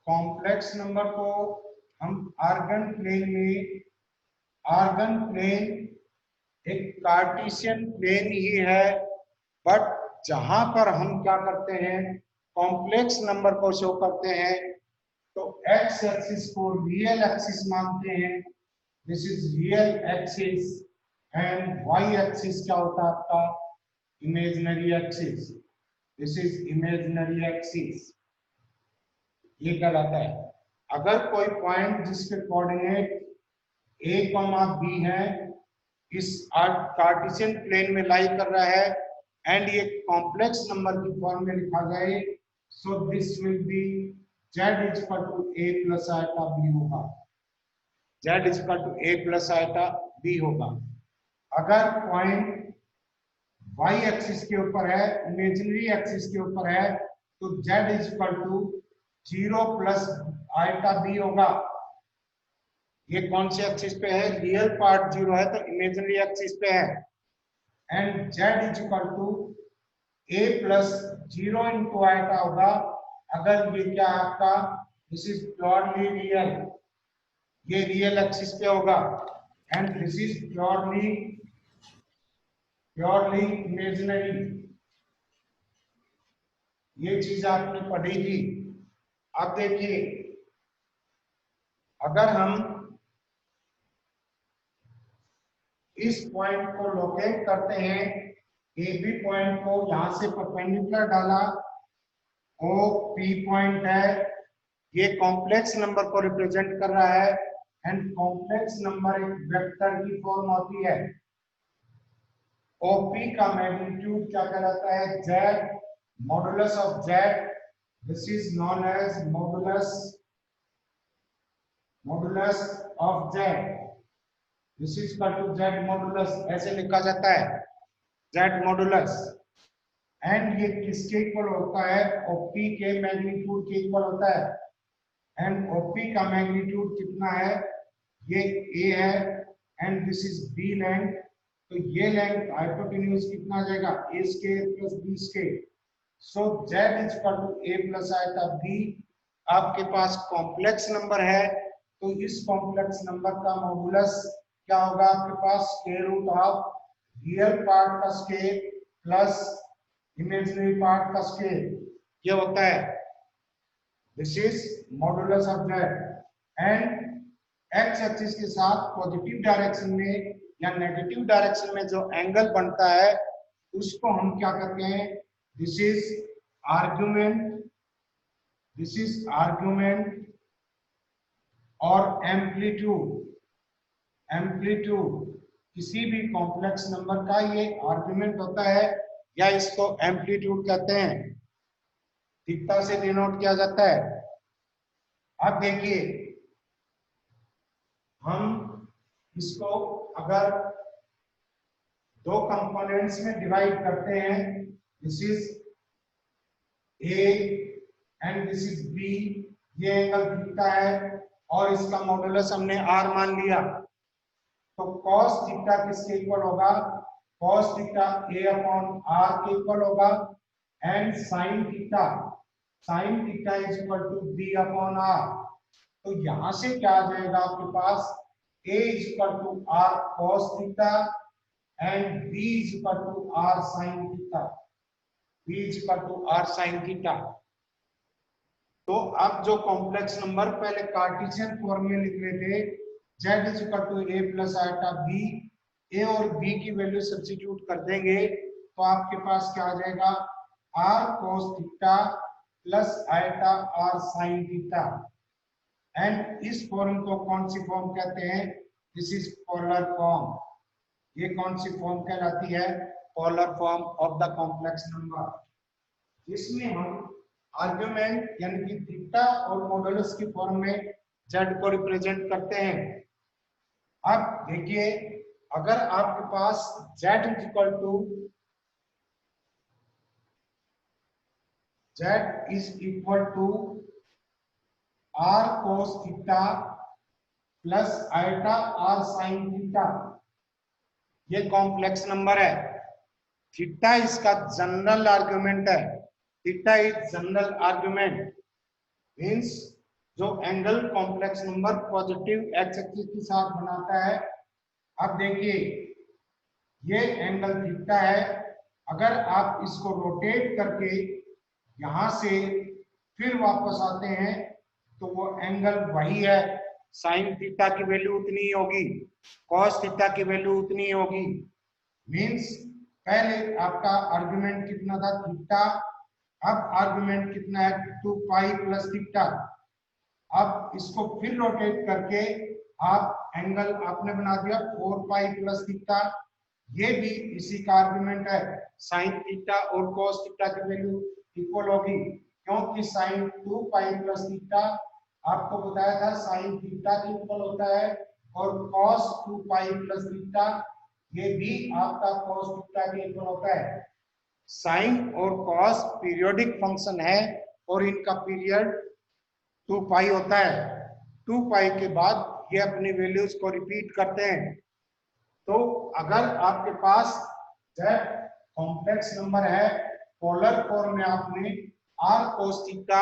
Complex number को हम argon plane एक कार्टेशियन प्लेन ही है, बट जहां पर हम क्या करते हैं, कॉम्प्लेक्स नंबर को शो करते हैं, तो एक्स एक्सिस को रियल एक्सिस मानते हैं, this is real axis, and Y axis क्या होता है आपका, imaginary axis, this is imaginary axis. ये कहलाता है अगर कोई पॉइंट जिसके कोऑर्डिनेट a, b है, इस कार्टेशियन प्लेन में लाई कर रहा है, एंड ये कॉम्प्लेक्स नंबर की फॉर्म में लिखा जाए, so this will be z is equal to a plus iota b होगा, z is equal to a plus iota b होगा। अगर पॉइंट y एक्सिस के ऊपर है, इमेजिनरी एक्सिस के ऊपर है, तो z is equal to 0 plus iota b होगा। ये कौन से एक्सिस पे है, रियल पार्ट 0 है तो इमेजिनरी एक्सिस पे है, and z is equal to a plus 0 into iota होगा। अगर ये क्या आपका, दिस इज प्योरली रियल, ये रियल एक्सिस पे होगा, and this is purely imaginary. ये चीज आपने पढ़ी थी। अब देखिए, अगर हम इस पॉइंट को लोकेट करते हैं, ए बी पॉइंट को यहां से परपेंडिकुलर डाला, ओ पी पॉइंट है, ये कॉम्प्लेक्स नंबर को रिप्रेजेंट कर रहा है, एंड कॉम्प्लेक्स नंबर एक वेक्टर की फॉर्म होती है। ओपी का मैग्नीट्यूड क्या कहलाता है, Z, modulus of Z, this is known as modulus of Z, this is equal to Z modulus, ऐसे लिखा जाता है जेड मॉडुलस। एंड ये किसके इक्वल होता है, ओपी के मैग्नीट्यूड के इक्वल होता है, एंड ओपी का मैग्नीट्यूड कितना है, ये ए है, and this is B length, तो ये लेंथ हाइपोटेन्यूज कितना आ जाएगा, A square plus B square, so Z is equal to A plus iota B. आपके पास कॉम्प्लेक्स नंबर है, तो इस कॉम्प्लेक्स नंबर का मॉडुलस क्या होगा आपके पास, square root of real part का स्क्वायर प्लस इमेजिनरी पार्ट का स्क्वायर, ये होता है, this is modulus of Z. And X axis के साथ पॉजिटिव डायरेक्शन में या नेगेटिव डायरेक्शन में जो एंगल बनता है, उसको हम क्या करते हैं, दिस इज आर्गुमेंट और एम्पलीट्यूड किसी भी कॉम्प्लेक्स नंबर का ये आर्गुमेंट होता है, या इसको एम्पलीट्यूड कहते हैं, थीटा से डिनोट किया जाता है। अब देखिए, हम इसको अगर दो कंपोनेंट्स में डिवाइड करते हैं, this is A and this is B, ये एंगल थीटा है, और इसका मॉडुलस हमने आर मान लिया, तो cos थीटा किसके इक्वल होगा, cos theta a upon R के इक्वल होगा, and sin theta is equal to b upon R. तो यहां से क्या आ जाएगा आपके पास, a is equal to r cos theta and b is equal to r sin theta. तो अब जो कॉम्प्लेक्स नंबर पहले कार्टेशियन फॉर्म में लिख रहे थे, z is equal to a plus iota b, a और b की वैल्यू सब्स्टिट्यूट कर देंगे, तो आपके पास क्या आ जाएगा, r cos theta plus iota r sin theta. And इस फॉर्म को कौन सी फॉर्म कहते हैं, दिस इज पोलर फॉर्म। ये कौन सी फॉर्म कहलाती है, polar form of the complex number. इसमें हम आर्गुमेंट यानी कि थीटा और मॉडुलस की फॉर्म में z को रिप्रेजेंट करते हैं। अब देखिए, अगर आपके पास z is equal to r cos theta plus iota r sin theta, ये कॉम्प्लेक्स नंबर है, थीटा इसका जनरल आर्गुमेंट है, theta is general argument, means जो angle complex number positive X axis के साथ बनाता है। अब देखिए ये एंगल थीटा है, अगर आप इसको रोटेट करके यहां से फिर वापस आते हैं तो वो एंगल वही है, साइन थीटा की वैल्यू उतनी ही होगी, कॉस थीटा की वैल्यू उतनी ही होगी। मींस पहले आपका आर्गुमेंट कितना था थीटा, अब आर्गुमेंट कितना है 2 पाई प्लस थीटा। अब इसको फिर रोटेट करके आप एंगल आपने बना दिया 4 पाई प्लस थीटा, ये भी इसी का आर्गुमेंट है, साइन थीटा और कॉस थीटा की वैल्यू इक्वल होगी, क्योंकि साइन 2 पाई प्लस थीटा आपको बताया था साइन थीटा के इक्वल होता है, और कॉस 2 पाई प्लस थीटा ये भी आपका कॉस थीटा के इक्वल होता है। साइन और कॉस पीरियोडिक फंक्शन है और इनका पीरियड 2 पाई होता है। 2 पाई के बाद ये अपनी वैल्यूज को रिपीट करते हैं। तो अगर आपके पास जेड कॉम्प्लेक्स नंबर है, पोलर फॉर्म में आपने R cos theta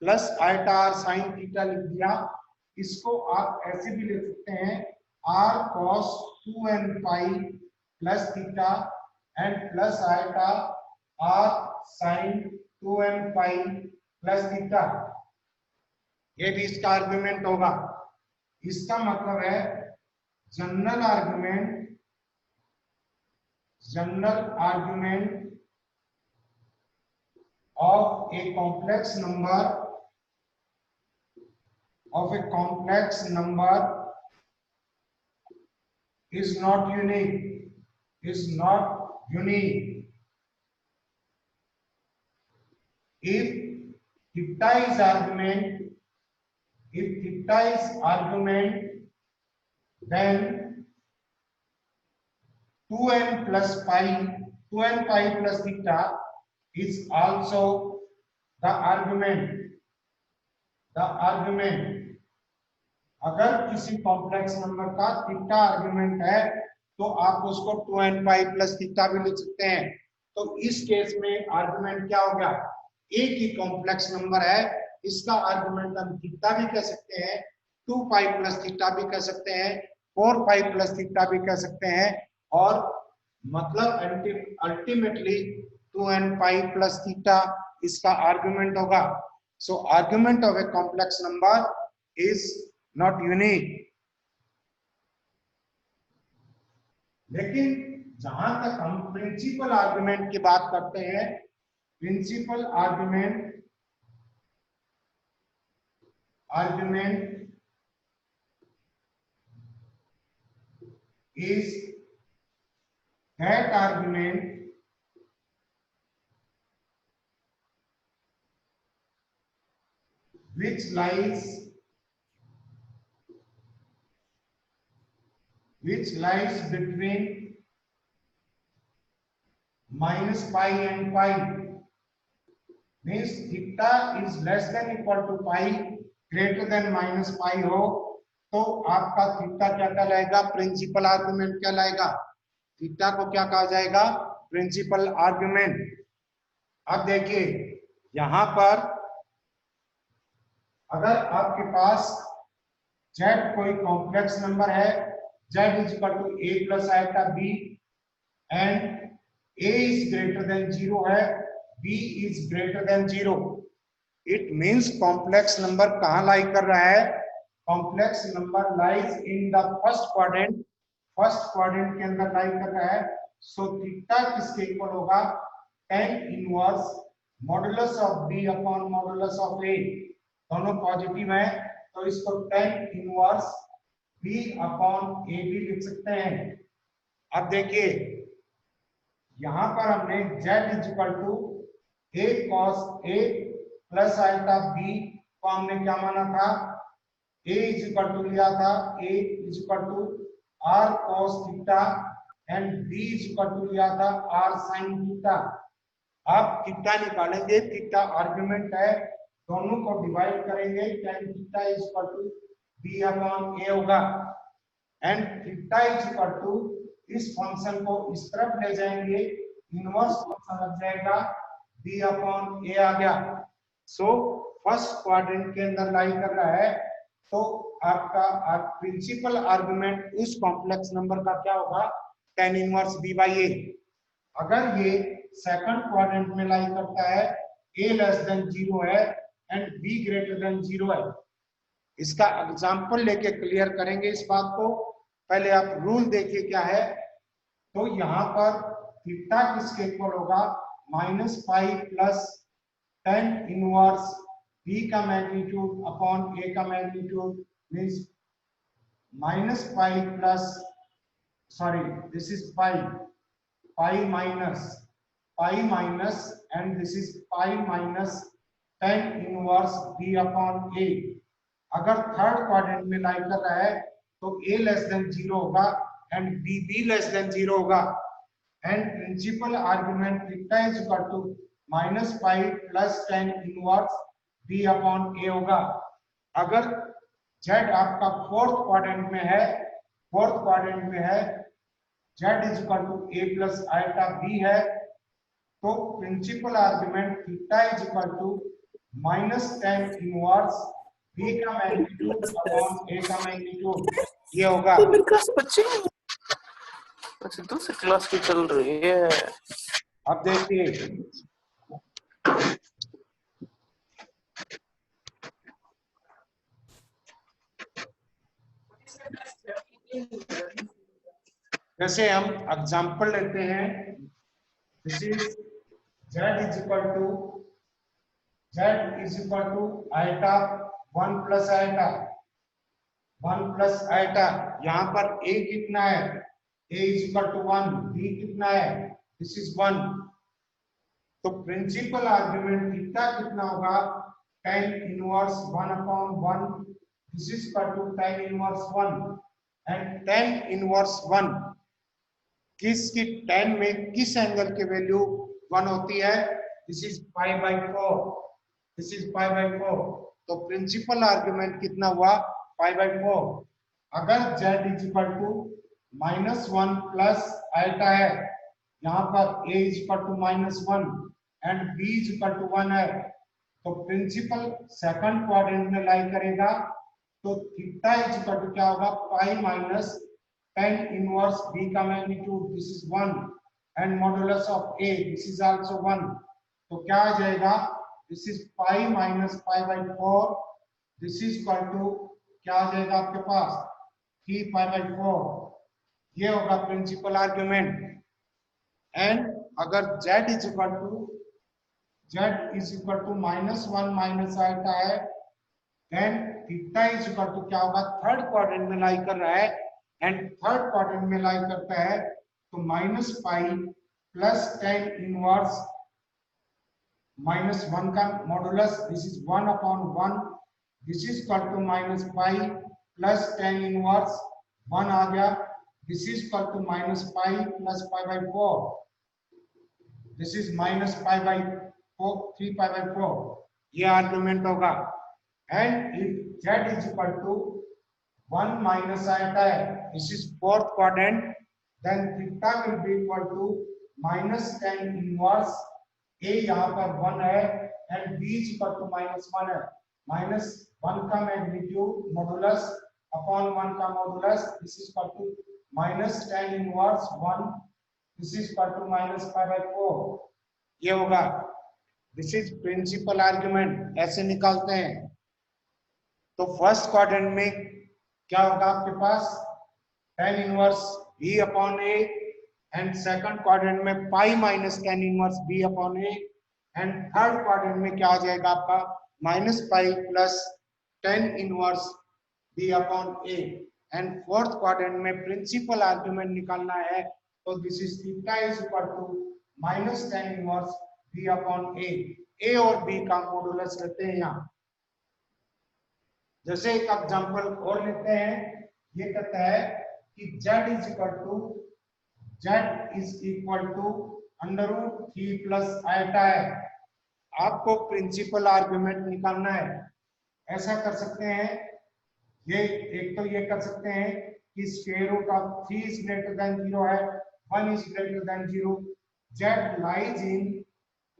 plus iota R sine theta लिख दिया, इसको आप ऐसे भी लिख सकते हैं R cos 2n pi plus theta and plus iota R sine 2n pi plus theta, ये भी इसका आर्गुमेंट होगा। इसका मतलब है general argument of a complex number is not unique, if theta is argument, then 2n pi plus theta is also the argument। अगर किसी complex number का थीटा आर्गुमेंट है तो आप उसको 2n पाई प्लस थीटा भी लिख सकते हैं। तो इस केस में आर्गुमेंट क्या हो गया, एक ही कॉम्प्लेक्स नंबर है, इसका आर्गुमेंट हम थीटा भी कह सकते हैं, 2 पाई प्लस थीटा भी कह सकते हैं, 4 पाई प्लस थीटा भी कह सकते हैं, और मतलब ultimately 2n pi plus theta इसका आर्गुमेंट होगा। So argument of a complex number is not unique. लेकिन जहां तक हम प्रिंसिपल आर्गुमेंट की बात करते हैं, principal argument is that argument which lies between minus pi and pi, means theta is less than equal to pi, greater than minus pi हो तो आपका थीटा क्या कहलाएगा, प्रिंसिपल आर्गुमेंट कहलाएगा। थीटा को क्या कहा जाएगा, प्रिंसिपल आर्गुमेंट। अब देखिए यहां पर अगर आपके पास z कोई कॉम्प्लेक्स नंबर है, z is equal to a plus iota b and a is greater than 0 है, b is greater than 0, it means complex number कहां लाई कर रहा है, complex number lies in the first quadrant के अंदर lie कर रहा है। सो थीटा किसके इक्वल होगा, tan inverse modulus of b upon modulus of a, दोनों पॉजिटिव है तो इसको tan inverse b upon a भी लिख सकते हैं। अब देखिए यहां पर हमने z is equal to a cos a plus iota b को हमने क्या माना था, a इज इक्वल टू लिया था a is equal to r cos theta and b is equal to लिया था r sin थीटा। आप थीटा निकालेंगे, थीटा आर्गुमेंट है, दोनों को डिवाइड करेंगे, tan theta is equal to b upon a होगा and theta is equal to इस फंक्शन को इस तरफ ले जाएंगे, इनवर्स फंक्शन लग जाएगा b अपॉन a आ गया। सो फर्स्ट क्वाड्रेंट के अंदर लाई कर रहा है, तो आपका प्रिंसिपल आर्गुमेंट उस कॉम्प्लेक्स नंबर का क्या होगा, tan इनवर्स b बाई ए। अगर ये सेकंड क्वाड्रेंट में लाई करता है, a लेस देन 0 है एंड b ग्रेटर देन 0 है। इसका एग्जांपल लेके क्लियर करेंगे इस बात को। पहले आप रूल देखिए क्या है। तो यहाँ पर थीटा किसके इक्वल होगा, -5 प्लस tan इनवर्स b का मैग्नीट्यूड अपॉन a का magnitude, means -5 plus, sorry this is pi minus and this is pi minus tan inverse b upon a। अगर थर्ड क्वाड्रेंट में लाई कर रहा है तो a लेस देन 0 होगा एंड b लेस देन 0 होगा, and principal argument theta is equal to -5 plus tan inverse b upon a होगा। अगर z आपका फोर्थ क्वाड्रेंट में है, z is equal to a plus iota b है, तो principal argument theta is equal to -tan inverse b का magnitude upon a का magnitude, ये होगा। तो मेरे क्लास बच्चे अच्छा दूसरी क्लास की चल रही है। अब देखिए, जैसे हम एग्जांपल लेते हैं, this is z is equal to iota 1 plus iota, यहाँ पर a कितना है, a is equal to 1, b कितना है, दिस इज 1। तो प्रिंसिपल आर्गुमेंट थीटा कितना होगा, tan inverse 1 upon 1, this is equal to tan inverse 1, and tan inverse 1 किसकी, tan में किस एंगल की वैल्यू 1 होती है, दिस इज पाई बाई 4। तो प्रिंसिपल आर्गुमेंट कितना हुआ, पाई बाई 4। अगर z is equal to -1 plus iota है, यहाँ पर a is equal to -1 and b is equal to 1 है, तो प्रिंसिपल सेकंड क्वाड्रेंट में लाई करेगा, तो थीटा इज इक्वल टू क्या होगा, pi minus tan inverse b का magnitude, this is 1, and modulus of a, this is also 1। तो क्या आ जाएगा, this is pi minus pi by 4, this is equal to क्या आ जाएगा आपके पास, 3 पाई बाई 4। ये होगा प्रिंसिपल आर्गुमेंट। एंड अगर z is equal to -1 minus iota है, then theta is equal to क्या होगा, थर्ड क्वाड्रेंट में लाई कर रहा है, एंड थर्ड क्वाड्रेंट में लाई करता है, तो -पाई प्लस tan इनवर्स -1 का modulus, this is 1 upon 1, this is equal to -pi plus tan inverse 1 आ गया, this is equal to -pi plus pi by 4, this is -pi by 4, 3 pi by 4, ये argument होगा। And if z is equal to 1 minus iota है, this is fourth quadrant, then theta will be equal to -tan inverse a, यहाँ पर 1 है and b is equal to -1 है, -1 का magnitude modulus upon 1 का modulus, this is equal to -tan inverse 1, this is equal to -pi, ये होगा। This is principal argument, ऐसे निकालते हैं। तो फर्स्ट क्वाड्रेंट में क्या होगा आपके पास, tan inverse b upon a, and second quadrant में pi minus tan inverse b upon a, and third quadrant में क्या आ जाएगा आपका -pi plus tan inverse b upon a, and fourth quadrant में प्रिंसिपल आर्गुमेंट निकालना है, तो this is theta is equal to -tan inverse b upon a और b का मॉडुलस लेते हैं यहाँ। जैसे एक एग्जांपल और लेते हैं, ये कहता है कि z is equal to √3 plus iota है। आपको प्रिंसिपल आर्गुमेंट निकालना है। ऐसा कर सकते हैं, ये एक तो ये कर सकते हैं कि square root of 3 is greater than 0 है, 1 is greater than 0, z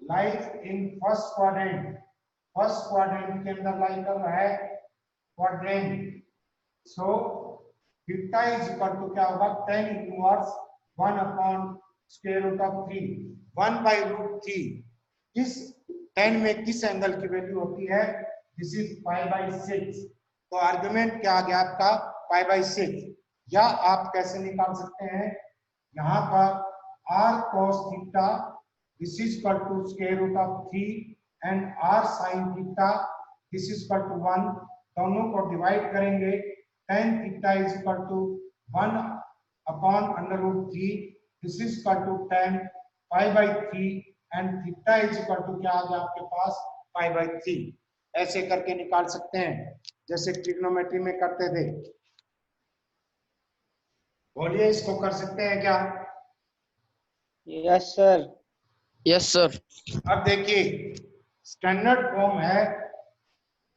lies in first quadrant, first quadrant के अंदर लाई कर रहा है quadrant, so theta is equal to क्या होगा, tan inverse 1 upon square root of 3, 1/√3। इस tan में किस एंगल की वैल्यू होती है, दिस इज π/6, तो आर्गुमेंट क्या आ गया आपका π/6। या आप कैसे निकाल सकते हैं, यहाँ पर r cos theta this is equal to square root of 3 and r sin theta this is equal to 1, दोनों को डिवाइड करेंगे, tan theta is equal to 1 upon √3 this is equal to tan π/3 एंड थीटा इज इक्वल टू क्या आ गया आपके पास π/3। ऐसे करके निकाल सकते हैं जैसे ट्रिग्नोमेट्री में करते थे। बोलिए, इसको कर सकते हैं क्या? Yes sir. Yes sir. अब देखिए, स्टैंडर्ड फॉर्म है,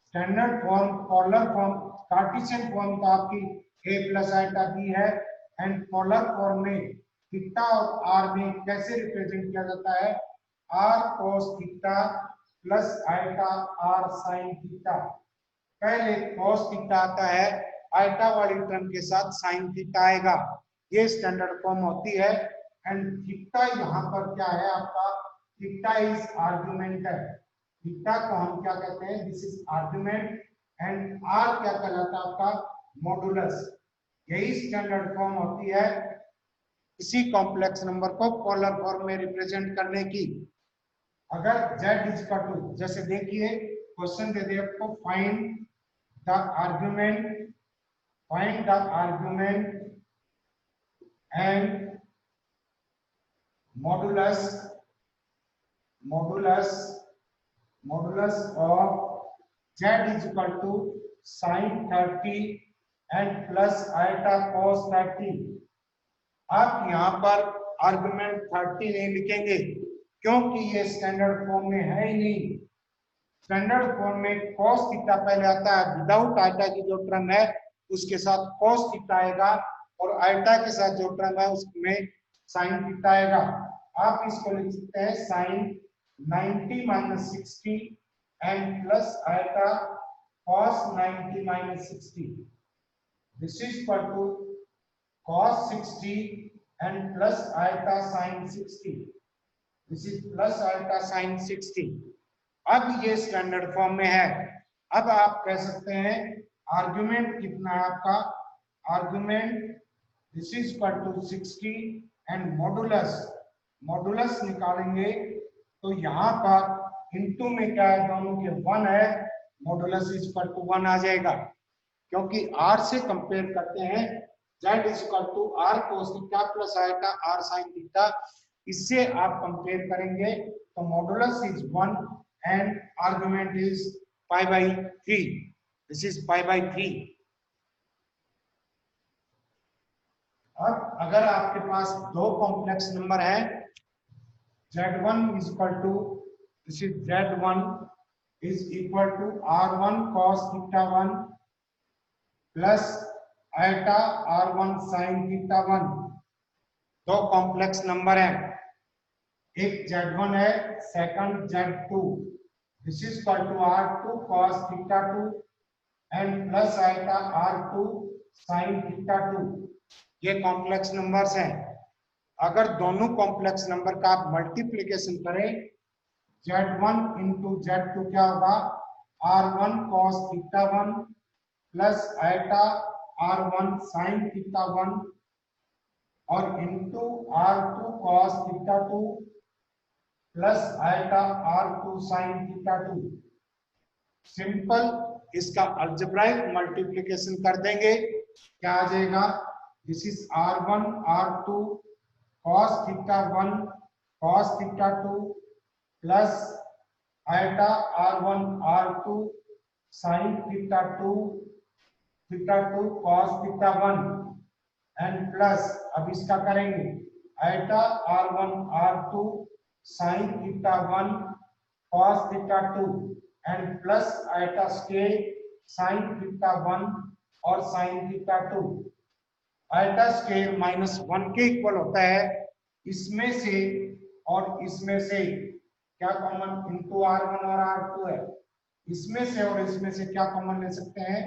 standard form polar form, Cartesian form तो आपकी a प्लस आइटा b है, एंड पोलर फॉर्म में थीटा और r में कैसे रिप्रेजेंट किया जाता है, r cos theta plus iota r sin theta. पहले cos थीटा आता है, आइटा वाली टर्म के साथ sin थीटा आएगा, ये स्टैंडर्ड फॉर्म होती है। एंड थीटा यहाँ पर क्या है आपका, थीटा इज आर्गुमेंट है, थीटा को हम क्या कहते हैं, this is argument, and R क्या कहलाता है आपका, मॉडुलस। यही स्टैंडर्ड फॉर्म होती है इसी कॉम्प्लेक्स नंबर को पोलर फॉर्म में रिप्रेजेंट करने की। अगर z इज इक्वल टू, जैसे देखिए क्वेश्चन दे दे आपको, find the argument, find the argument and modulus, modulus of z is equal to sin 30 and plus iota cos 30। आप यहाँ पर आर्गुमेंट 30 नहीं लिखेंगे क्योंकि ये स्टैंडर्ड फॉर्म में है ही नहीं। स्टैंडर्ड फॉर्म में cos थीटा पहले आता है, विदाउट आइटा की जो टर्म है उसके साथ cos थीटा आएगा, और आइटा के साथ जो टर्म है उसमें sin थीटा आएगा। आप इसको लिख सकते हैं sin 90 minus 60 and plus iota cos 90 minus 60, this is equal to cos 60 and plus iota sin 60, this is plus iota sin 60। अब ये स्टैंडर्ड फॉर्म में है। अब आप कह सकते हैं आर्गुमेंट कितना है आपका, argument this is equal to 60 and modulus, modulus निकालेंगे तो यहाँ पर इनटू में क्या है, दोनों के 1 है, मॉडुलस इज इक्वल टू 1 आ जाएगा, क्योंकि r से कंपेयर करते हैं, z is equal to r cos theta plus iota r sin theta, इससे आप कंपेयर करेंगे तो modulus is 1 and argument is π/3, this is π/3। अब अगर आपके पास दो कॉम्प्लेक्स नंबर है, z1 is equal to, this is z1 is equal to r1 cos theta 1 plus iota r1 sin theta 1, दो कॉम्प्लेक्स नंबर है, एक z1 है, second z2, this is equal to r2 cos theta 2 and plus iota r2 sin theta 2, ये complex numbers हैं। अगर दोनों complex number का आप मल्टीप्लिकेशन करें, z1 इंटू z2 क्या होगा, r1 cos theta 1 plus iota r1 sin theta 1 और into r2 cos theta 2 plus iota r2 sin theta 2। Simple इसका अलजेब्राइक मल्टीप्लिकेशन कर देंगे, क्या आ जाएगा, this is r1 r2 cos theta 1 cos theta 2 plus iota r1 r2 sin theta 2 cos theta 1 and plus, अब इसका करेंगे iota r1 r2 sin theta 1 cos theta 2 and plus iota square sin theta 1 और sin theta 2। Iota square -1 के equal होता है, इसमें से और इसमें से क्या कॉमन, इंटू r1 और r2 है, इसमें से और इसमें से क्या कॉमन ले सकते हैं,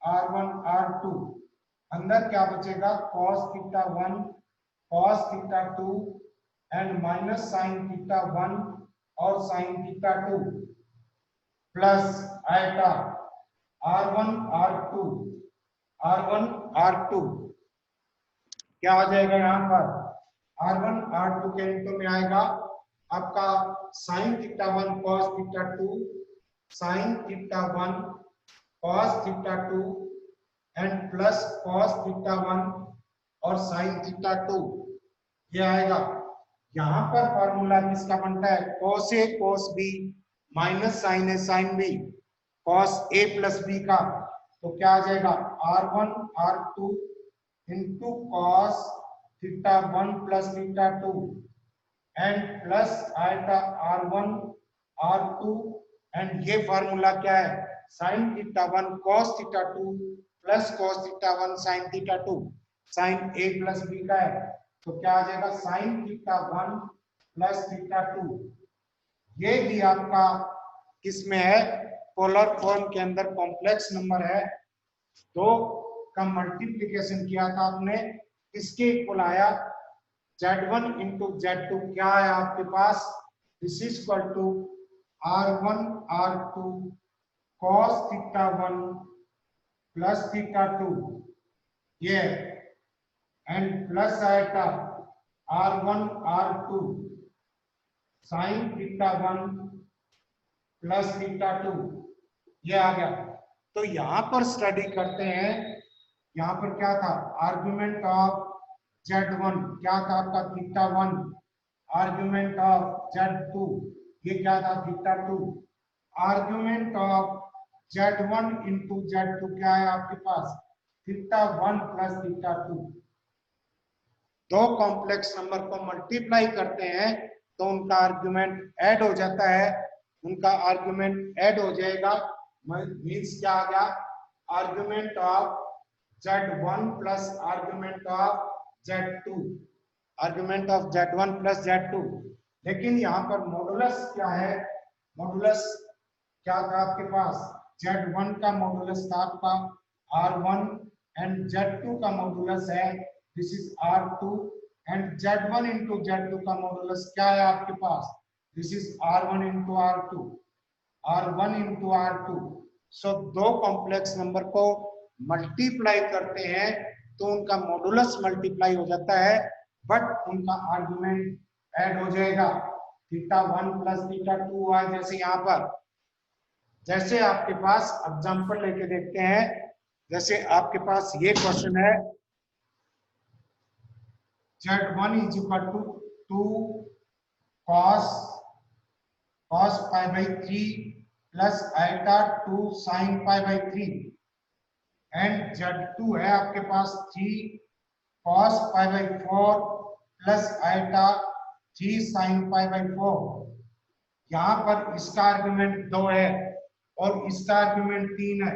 r1 r2, अंदर क्या बचेगा cos theta 1 cos theta 2 and minus sin theta 1 और sin थीटा 2 प्लस आएगा r1 r2 r1 r2 क्या आ जाएगा यहाँ पर r1 r2 के इंटू में आएगा आपका sin theta 1 cos theta 2 sin theta 1 cos theta 2 and plus cos theta 1 और sin थीटा 2 ये आएगा। यहाँ पर फॉर्मूला किसका बनता है cos a cos b minus sin a sin b cos a plus b का, तो क्या आ जाएगा r1 r2 into cos theta 1 plus theta 2 and plus आएगा r1 r2 एंड ये फार्मूला क्या है sin theta 1 cos theta 2 plus cos theta 1 sin theta 2 sin a plus b का है, तो क्या आ जाएगा sin थीटा 1 प्लस थीटा 2। ये भी आपका किसमें है पोलर फॉर्म के अंदर कॉम्प्लेक्स नंबर है। दो का मल्टीप्लिकेशन किया था आपने, किसके इक्वल आया z1 इंटू z2 क्या है आपके पास, this is equal to r1 r2 cos theta 1 plus theta 2 ये एंड प्लस आएगा r1 r2 sin theta 1 plus theta 2 ये आ गया। तो यहां पर स्टडी करते हैं, यहाँ पर क्या था आर्गुमेंट ऑफ z1 क्या था आपका थीटा 1, आर्गुमेंट ऑफ z2 ये क्या था theta 2, argument of z1 into z2 क्या है आपके पास थीटा 1 प्लस थीटा 2। दो कॉम्प्लेक्स नंबर को मल्टीप्लाई करते हैं तो उनका आर्गुमेंट ऐड हो जाता है, उनका आर्गुमेंट ऐड हो जाएगा मीन्स क्या आ गया argument of z1 plus argument of z2, argument of z1 plus z2। लेकिन यहाँ पर मॉडुलस क्या है, मॉडुलस क्या था आपके पास z1 का मॉडुलस था आपका r1 एंड z2 का मॉडुलस है this is r2 and z1 into z2 का मॉडुलस क्या है आपके पास this is r1 into r2, r1 into r2। So दो कॉम्प्लेक्स नंबर को मल्टीप्लाई करते हैं तो उनका मॉडुलस मल्टीप्लाई हो जाता है बट उनका आर्गुमेंट ऐड हो जाएगा थीटा 1 प्लस थीटा 2 है। जैसे यहाँ पर जैसे आपके पास एग्जांपल लेके देखते हैं, जैसे आपके पास ये क्वेश्चन है z1 is equal to 2 cos pi by 3 plus iota 2 sin pi by 3 and z2 है आपके पास 3 cos pi by 4 plus iota 3 sin pi by 4। यहाँ पर इसका आर्गुमेंट 2 है और इसका आर्गुमेंट 3 है,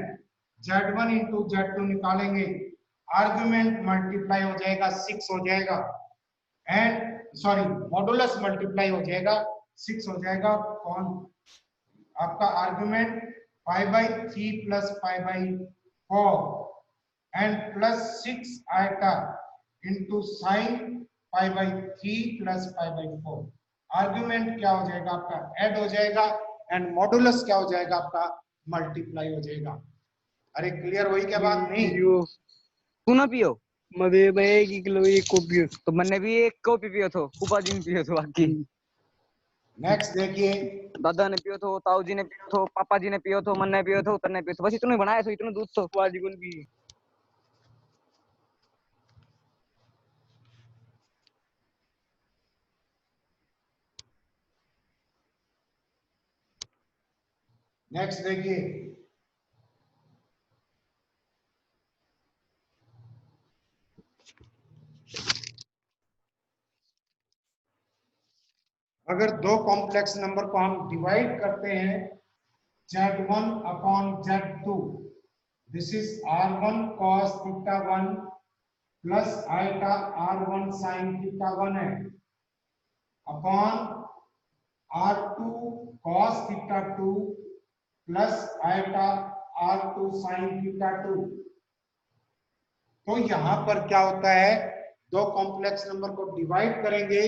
z1 इंटू z2 निकालेंगे आर्गुमेंट मल्टीप्लाई हो जाएगा 6 हो जाएगा एंड सॉरी मॉडुलस मल्टीप्लाई हो जाएगा 6 हो जाएगा, कौन आपका argument pi by 3 plus pi by 4 and plus 6 आएगा into sine pi by 3 plus pi by 4। Argument क्या हो जाएगा आपका ऐड हो जाएगा एंड मॉडुलस क्या हो जाएगा आपका मल्टीप्लाई हो जाएगा। अरे क्लियर हुई क्या बात नहीं? सुनो पियो मदे भाई 1 किलो एक कॉपी तो मैंने भी एक कॉपी पियो तो उपाजी में पियो तो बाकी। नेक्स्ट देखिए दादा ने पियो तो ताऊ जी ने पियो तो पापा जी ने पियो तो मैंने पियो तो तने पियो तो बस इतना बनाया तो इतना दूध तो उपाजी कौन भी। नेक्स्ट देखिए अगर दो कॉम्प्लेक्स नंबर को हम डिवाइड करते हैं z1 upon z2 this is r1 cos theta 1 plus iota r1 sin theta 1 है upon r2 cos theta 2 plus iota R2 sine theta 2। तो यहाँ पर क्या होता है, दो कॉम्प्लेक्स नंबर को डिवाइड करेंगे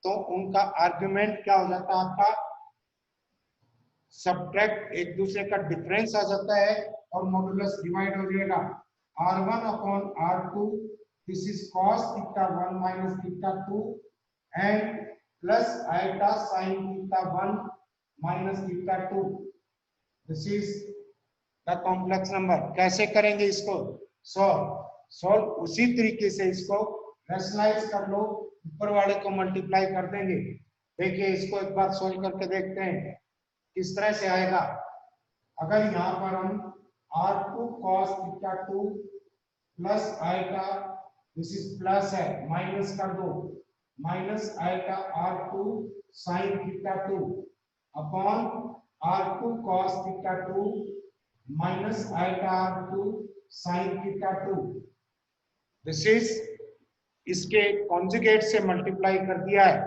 तो उनका आर्गुमेंट क्या हो जाता है आपका, सब्ट्रैक्ट, एक दूसरे का डिफरेंस आ जाता है और मॉडुलस डिवाइड हो जाएगा। R1 upon R2, this is cos theta 1 minus theta 2 and plus iota sine theta 1 minus theta 2, this is the complex number. कैसे करेंगे इसको सॉल्व उसी तरीके से इसको रैशनलाइज कर लो, ऊपर वाले को मल्टीप्लाई कर देंगे। देखिए इसको एक बार सोल्व करके देखते हैं किस तरह से आएगा। अगर यहाँ पर हम R2 cos theta 2 plus eta, this is plus है, माइनस कर दो, minus eta R2 sine theta 2 upon R2 cos theta 2 minus eta R2 sine theta 2, this is, इसके कॉन्जुगेट से मल्टीप्लाई कर दिया है।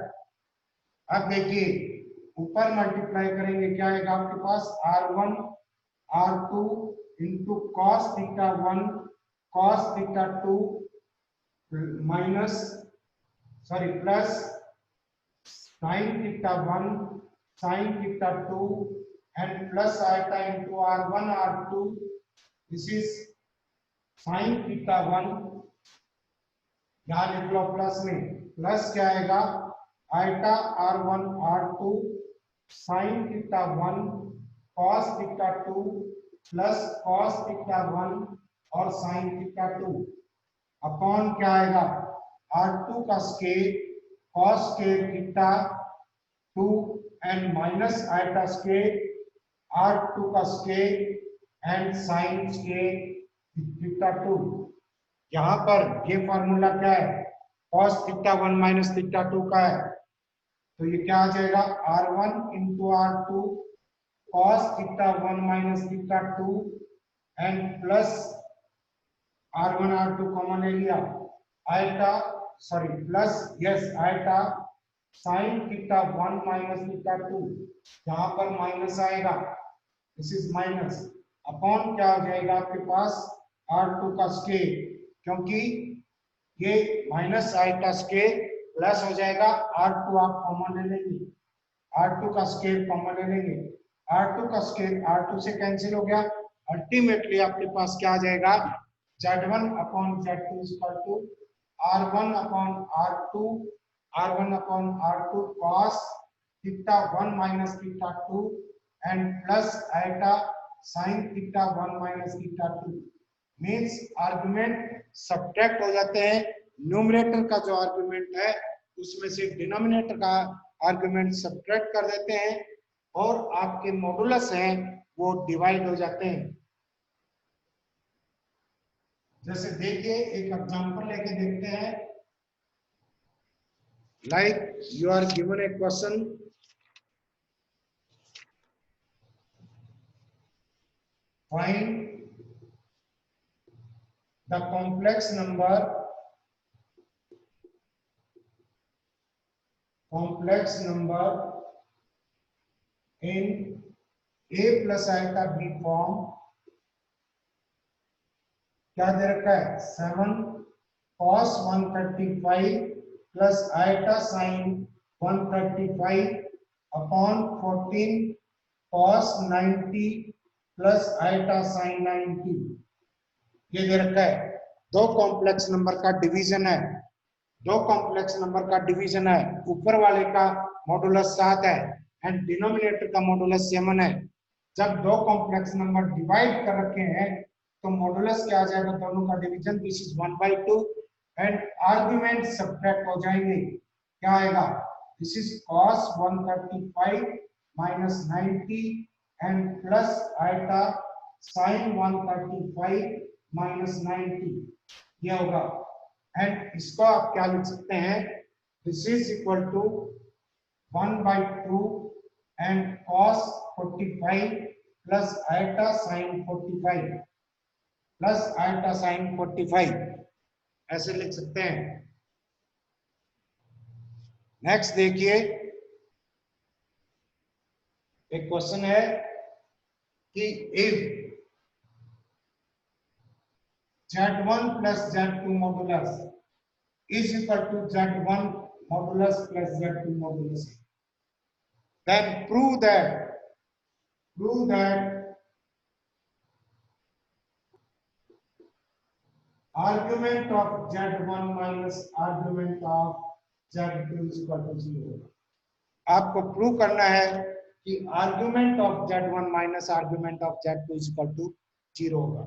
अब देखिए ऊपर मल्टीप्लाई करेंगे क्या आएगा आपके पास, R1 R2 into cos theta 1 cos theta 2 minus sorry plus sign theta 1 sine theta 2 and plus eta into R1 R2, this is sine theta 1, यहाँ लिख लो प्लस में, प्लस क्या आएगा eta R1 R2 sine theta 1 cos theta 2 plus cos theta 1 और sign theta 2 upon क्या आएगा R2 का square cos square theta 2 and minus eta square R2 का square and sine square theta 2। यहाँ पर ये फॉर्मूला क्या है, cos थीटा 1 माइनस थीटा 2 का है, तो ये क्या आ जाएगा R1 into R2 cos theta 1 minus theta 2 and plus R1 R2 common ले लिया, eta sorry plus yes eta sine theta 1 minus theta 2, यहाँ पर माइनस आएगा, दिस इज माइनस, अपॉन क्या हो जाएगा आपके पास R2 का स्केयर, क्योंकि ये माइनस आयटा स्केयर प्लस हो जाएगा, R2 आप कॉमन ले लेंगे, R2 का स्केयर कॉमन ले लेंगे, R2 का स्केयर R2 से कैंसिल हो गया, अल्टीमेटली आपके पास क्या आ जाएगा Z1 upon Z2 equal to R1 upon R2 R1 upon R2 cos theta 1 minus theta 2 and plus iota sine theta 1 minus theta 2, means argument subtract हो जाते हैं, न्यूमरेटर का जो आर्गुमेंट है उसमें से डिनोमिनेटर का आर्गुमेंट सब्ट्रैक्ट कर देते हैं और आपके मॉडुलस हैं वो डिवाइड हो जाते हैं। जैसे देखिए एक एग्जांपल लेके देखते हैं, like you are given a question, find the complex number in a plus iota b form, क्या दे रखा है 7 cos 135 plus iota sin 135 upon 14 cos 90 plus iota sin 90, ये दे रखा है। दो कॉम्प्लेक्स नंबर का डिवीजन है, दो कॉम्प्लेक्स नंबर का डिवीजन है, ऊपर वाले का मॉडुलस 7 है एंड डिनोमिनेटर का मॉडुलस 7 है। जब दो कॉम्प्लेक्स नंबर डिवाइड कर रखे हैं तो मॉडुलस क्या आ जाएगा, दोनों का division, this is 1/2 and argument subtract हो जाएंगे, क्या आएगा, this is cos 135 minus 90 and plus iota sin 135 minus 90, ये होगा। एंड इसको आप क्या लिख सकते हैं, this is equal to 1/2 and cos 45 plus iota sin 45 plus iota sin 45, ऐसे लिख सकते हैं। नेक्स्ट देखिए एक क्वेश्चन है कि if Z1 plus Z2 modulus is equal to Z1 modulus plus Z2 modulus, then prove that argument of Z1 minus argument of Z2 is equal to 0. आपको prove करना है कि argument of Z1 minus argument of Z2 is equal to 0 होगा।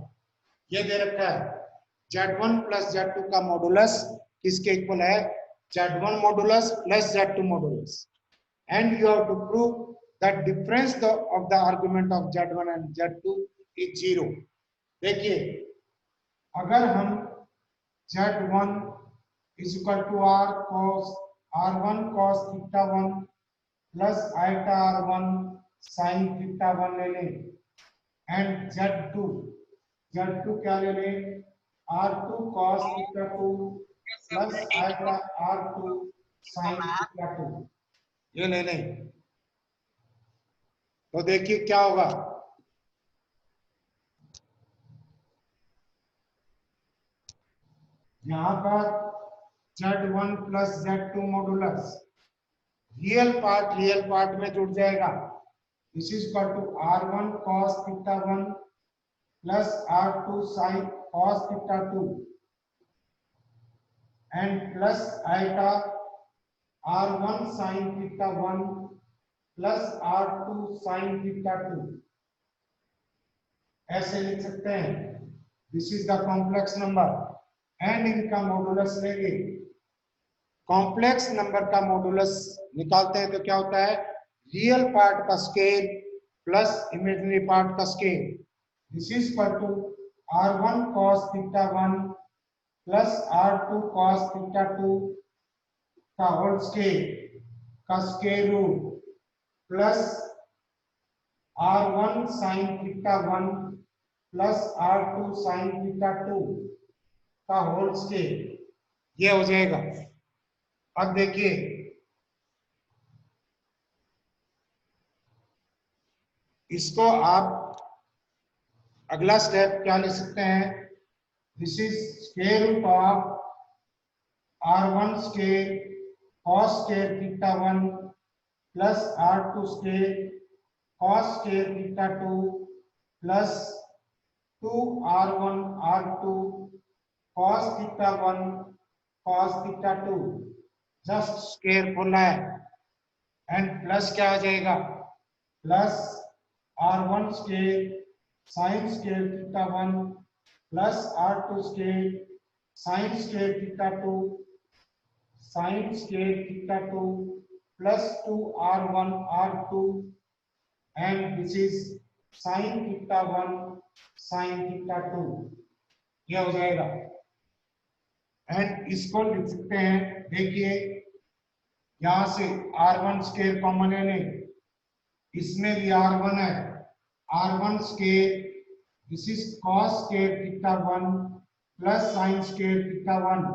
ये दे रखा है Z1 plus Z2 का modulus किसके इक्वल है, Z1 modulus plus Z2 modulus, and you have to prove that difference of the argument of Z1 and Z2 is 0। देखिए अगर हम Z1 is equal to R1 cos theta 1 plus iota R1 sine theta 1 ले लें, and Z2 क्या ले लें, R2 cos theta 2 plus iota R2 sine theta 2 ये ले लें, तो देखिए क्या होगा। यहां पर Z1 plus Z2 modulus real part में जुड़ जाएगा। This is equal to R1 cos theta 1 plus R2 sin cos theta 2 and plus iota R1 sin theta 1 plus R2 sin theta 2 ऐसे लिख सकते हैं। This is the complex number and इनका modulus लेंगे। Complex number का modulus निकालते हैं तो क्या होता है, रियल पार्ट का स्केल प्लस इमेजिनरी पार्ट का square. This is equal to R1 cos theta 1 plus R2 cos theta 2 का होल स्केल का square root plus R1 sin theta 1 plus R2 sin theta 2 का होल स्केल, ये हो जाएगा। अब देखिए इसको आप अगला स्टेप क्या ले सकते हैं, this is square root of R1 square cos square theta 1 plus R2 square cos square theta 2 plus 2R1 R2 cos theta 1 cos theta 2 just square खोलना है, एंड प्लस क्या हो जाएगा, plus R1 square sine square theta 1 plus R2 square sine square theta 2 sine square theta 2 plus 2R1 R2 and this is sine theta 1 sine theta 2 ये हो जाएगा। And इसको लिख सकते हैं, देखिए यहां से R1 स्क्वायर कॉमन है, नहीं इसमें भी R1 है, R1 square this is cos square theta 1 plus sign square theta 1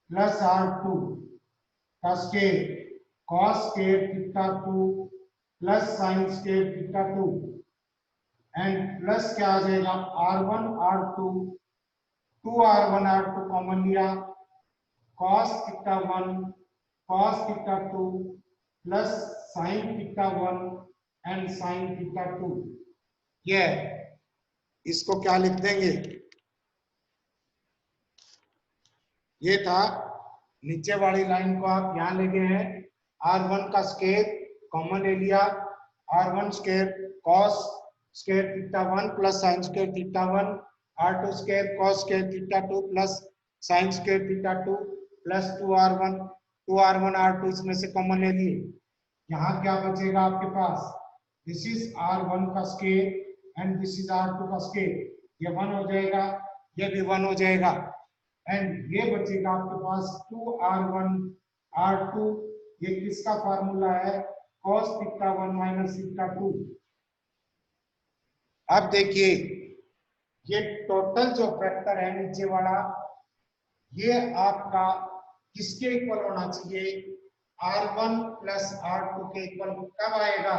plus R2 का square cos square theta 2 plus sign square theta 2 and plus क्या आ जाएगा, R1 R2 2R1 R2 common लिया, cos theta 1 cos theta 2 plus sign theta 1 and sign theta 2, ये इसको क्या लिख देंगे, ये था नीचे वाली लाइन को आप यहां ले गए हैं, R1 का स्क्वायर कॉमन ले लिया, R1 square cos square theta 1 plus sign square theta 1, R2 square cos square theta 2 plus sign square theta 2 plus 2R1 R2 इसमें से कॉमन ले लिए। यहाँ क्या बचेगा आपके पास, दिस इज R1 का square and this is R2 का स्क्वायर, ये 1 हो जाएगा, ये भी 1 हो जाएगा, एंड ये बचेगा आपके पास 2R1 R2, ये किसका फार्मूला है, cos थीटा 1 माइनस थीटा 2। अब देखिए ये टोटल जो फैक्टर है नीचे वाला, ये आपका किसके इक्वल होना चाहिए, R1 प्लस R2 के इक्वल कब आएगा,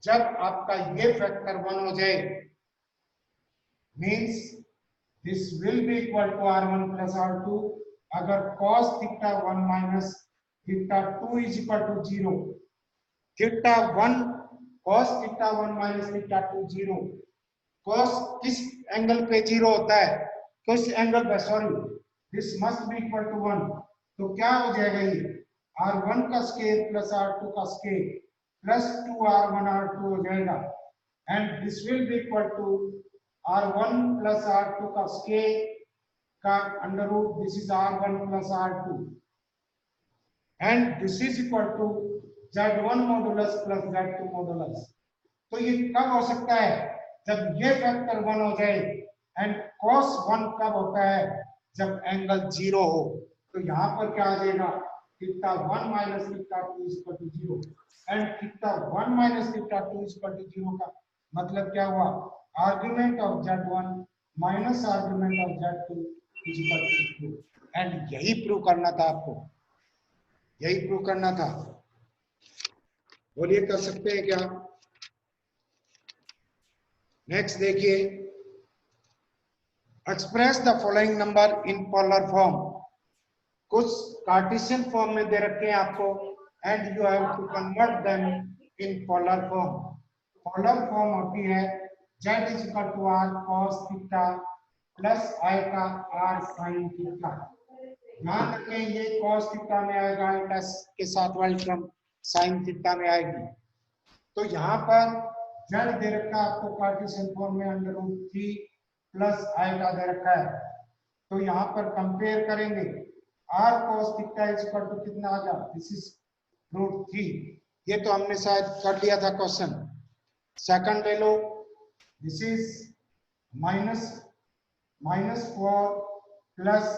जब आपका ये फैक्टर 1 हो जाए means this will be equal to r1 plus r2 अगर cos theta 1 minus theta 2 is equal to 0 theta 1 cos theta 1 minus theta 2 0 cos किस एंगल पे 0 होता है किस एंगल पे sorry this must be equal to 1 तो क्या हो जाएगा ये r1 का स्क्वायर प्लस r2 का स्क्वायर प्लस 2r1 r2 हो जाएगा and this will be equal to r1 plus r2 का स्क्वायर का under root this is r1 plus r2 and this is equal to z1 modulus plus z2 modulus तो ये कब हो सकता है जब ये फैक्टर 1 हो जाए एंड cos 1 कब होता है जब एंगल 0 हो तो यहाँ पर क्या आ जाएगा theta 1 minus theta 2 is equal to 0 and theta 1 minus theta 2 is equal to 0 का मतलब क्या हुआ argument of z1 minus argument of z2 is equal to 0 and यही प्रूव करना था आपको यही प्रूव करना था बोलिए कर सकते हैं क्या नेक्स्ट देखिए express the following number in polar form कुछ कार्टेशियन फॉर्म में दे रखे हैं आपको and you have to convert them in polar form होती है z is equal to r cos theta plus आएगा r sin थीटा ध्यान रखें ये cos थीटा में आएगा प्लस के साथ वाली टर्म sin थीटा में आएगी तो यहाँ पर z दे रखा है आपको कार्टेशियन फॉर्म में अंडर रूट 3 प्लस आएगा दे रखा है तो यहाँ पर कंपेयर करेंगे r cos theta is equal to कितना आ गया दिस इज रूट 3 ये तो हमने शायद कर लिया था क्वेश्चन सेकंड ले लो this is minus 4 plus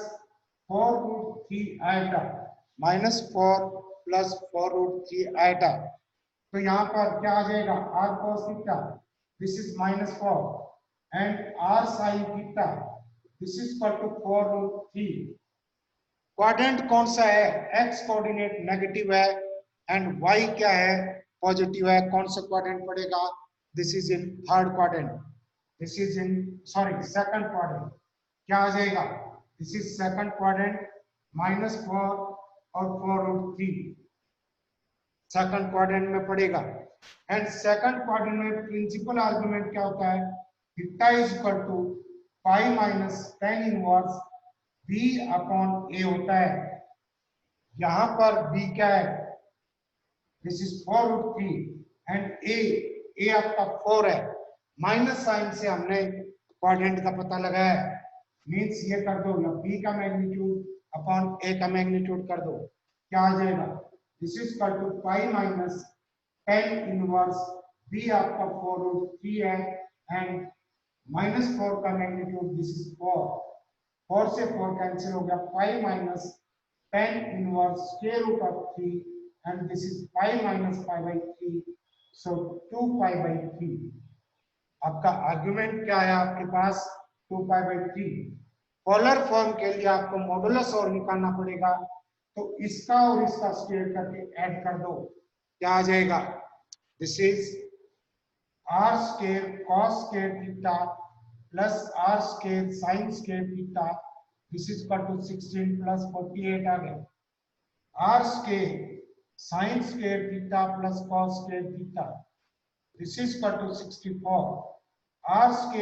4 root 3 आएगा -4 प्लस 4 रूट 3 आएगा तो यहाँ पर क्या आ जाएगा r cos theta this is -4 and r sin theta this is equal to 4 root 3 quadrant कौन सा है x कोऑर्डिनेट नेगेटिव है एंड y क्या है पॉजिटिव है कौन सा क्वाड्रेंट पड़ेगा this is in third quadrant this is in sorry second quadrant क्या आ जाएगा दिस इज सेकंड क्वाड्रेंट -4 और 4 रूट 3 सेकंड क्वाड्रेंट में पड़ेगा एंड सेकंड क्वाड्रेंट में प्रिंसिपल आर्गुमेंट क्या होता है theta is equal to pi minus tan inverse b upon a होता है यहाँ पर b क्या है this is 4 root 3 and a आपका 4 है माइनस साइन से हमने क्वाड्रेंट का पता लगाया है मींस ये कर दो या b का मैग्नीट्यूड अपॉन a का मैग्नीट्यूड कर दो क्या आ जाएगा this is equal to pi minus tan inverse b आपका 4 रूट 3 है एंड -4 का मैग्नीट्यूड दिस इज 4 से 4 कैंसिल हो गया pi minus tan inverse square root of 3 and this is pi minus pi by 3 so 2 pi by 3 आपका argument क्या है आपके पास 2 पाई बाई 3 पोलर फॉर्म के लिए आपको मॉडुलस और निकालना पड़ेगा तो इसका और इसका स्क्वायर करके ऐड कर दो क्या आ जाएगा this is r square cos square theta plus r square sin square theta this is equal to 16 plus 48 आ गया r square sin square theta plus cos square theta this is equal to 64 r square